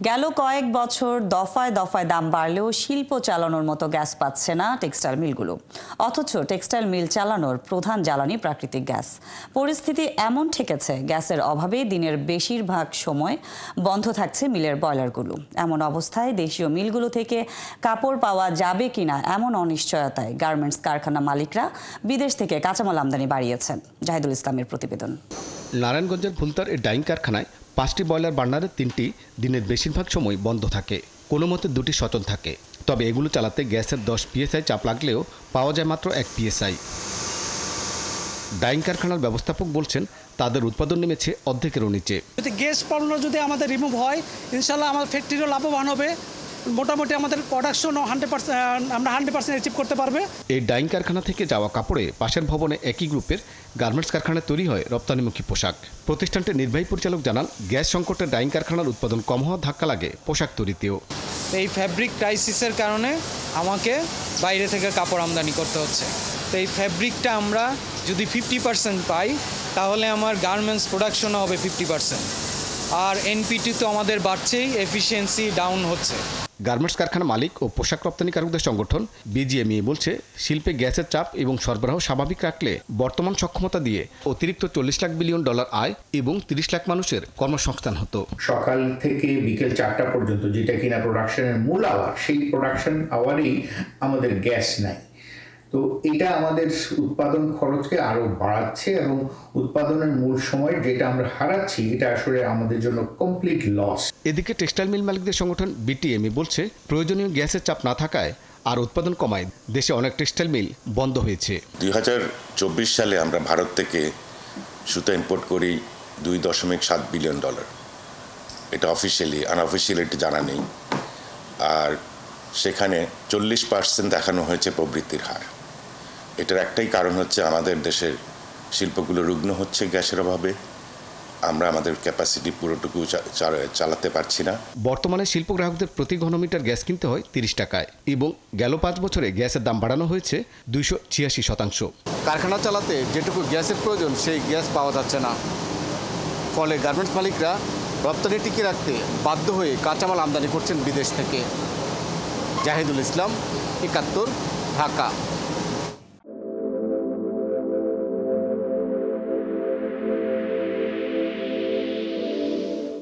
গেল কয়েক বছর দফায় দফায় দাম বাড়লেও শিল্প চালানোর মতো গ্যাস পাচ্ছে না টেক্সটাইল মিলগুলো। অথচ টেক্সটাইল মিল চালানোর প্রধান জ্বালানি প্রাকৃতিক গ্যাস। পরিস্থিতি এমন ঠেকেছে, গ্যাসের অভাবে দিনের বেশিরভাগ সময় বন্ধ থাকছে মিলের বয়লারগুলো। এমন অবস্থায় দেশীয় মিলগুলো থেকে কাপড় পাওয়া যাবে কিনা এমন অনিশ্চয়তায় গার্মেন্টস কারখানা মালিকরা বিদেশ থেকে কাঁচামাল আমদানি বাড়িয়েছেন। জাহিদুল ইসলামের প্রতিবেদন। নারায়ণগঞ্জের ভুলতার এই ডাইং কারখানায় 5টি বয়লার বার্নারের 3টি দিনের বেশিরভাগ সময় বন্ধ থাকে, কোনো মতে 2টি সচল থাকে। তবে এগুলো চালাতে গ্যাসের 10 PSI চাপ লাগলেও পাওয়া যায় মাত্র 1 PSI। ডাইং কারখানার ব্যবস্থাপক বলছেন তাদের উৎপাদন নেমেছে অর্ধেকেরও নিচে। যদি গ্যাস পণ্য যদি আমাদের রিমুভ হয়, ইনশাল্লাহ আমার ফ্যাক্টরিও লাভবান হবে। মোটামুটি আমাদের প্রোডাকশনও 100% আমরা 100% অ্যাচিভ করতে পারবে। এই ডাইং কারখানা থেকে যাওয়া কাপড়ে পাশের ভবনে একই গ্রুপের গার্মেন্টস কারখানায় তৈরি হয় রপ্তানিমুখী পোশাক। প্রতিষ্ঠানটির নির্বাহী পরিচালক জানান, গ্যাস সংকটে ডাইং কারখানার উৎপাদন কম হওয়া ধাক্কা লাগে পোশাক তৈরিতেও। এই ফ্যাব্রিক ক্রাইসিসের কারণে আমাকে বাইরে থেকে কাপড় আমদানি করতে হচ্ছে। তো এই ফ্যাব্রিকটা আমরা যদি 50% পাই, তাহলে আমার গার্মেন্টস প্রোডাকশনও হবে 50%। আর এনপিটি তো আমাদের বাড়ছেই, এফিসিয়েন্সি ডাউন হচ্ছে। গার্মেন্টস কারখানা মালিক ও পোশাক রপ্তানিকারকদের সংগঠন বিজিএমইএ বলছে, শিল্পে গ্যাসের চাপ এবং সরবরাহ স্বাভাবিক রাখলে বর্তমান সক্ষমতা দিয়ে অতিরিক্ত $40 লাখ বিলিয়ন আয় এবং 30 লাখ মানুষের কর্মসংস্থান হতো। সকাল থেকে বিকেল 4টা পর্যন্ত, যেটা কিনা প্রোডাকশনের মূল আওয়ার, সেই প্রোডাকশন আওয়ারেই আমাদের গ্যাস নাই। তো এটা আমাদের উৎপাদন খরচকে আরো বাড়াচ্ছে এবং উৎপাদনের মূল সময় যেটা আমরা হারাচ্ছি, এটা আসলে আমাদের জন্য কমপ্লিট লস। এদিকে টেক্সটাইল মিল মালিকদের সংগঠন বিটিএমই বলছে, প্রয়োজনীয় গ্যাসের চাপ না থাকায় আর উৎপাদন কমায় দেশে অনেক টেক্সটাইল মিল বন্ধ হয়েছে। 2024 সালে আমরা ভারত থেকে সুতা ইম্পোর্ট করি $2.7 বিলিয়ন। এটা অফিসিয়ালি, আনঅফিসিয়ালি এটা জানা নেই। আর সেখানে 40% দেখানো হয়েছে প্রবৃদ্ধির হার। এটার একটাই কারণ হচ্ছে আমাদের দেশের শিল্পগুলো রুগ্ন হচ্ছে গ্যাসের অভাবে। আমরা আমাদের ক্যাপাসিটি পুরোটুকু চালাতে পারছি না। বর্তমানে শিল্প গ্রাহকদের প্রতি ঘনমিটার গ্যাস কিনতে হয় 30 টাকায় এবং গেল 5 বছরে গ্যাসের দাম বাড়ানো হয়েছে 286%। কারখানা চালাতে যেটুকু গ্যাসের প্রয়োজন সেই গ্যাস পাওয়া যাচ্ছে না। ফলে গার্মেন্টস মালিকরা রপ্তানি টিকিয়ে রাখতে বাধ্য হয়ে কাঁচামাল আমদানি করছেন বিদেশ থেকে। জাহিদুল ইসলাম, 71, ঢাকা।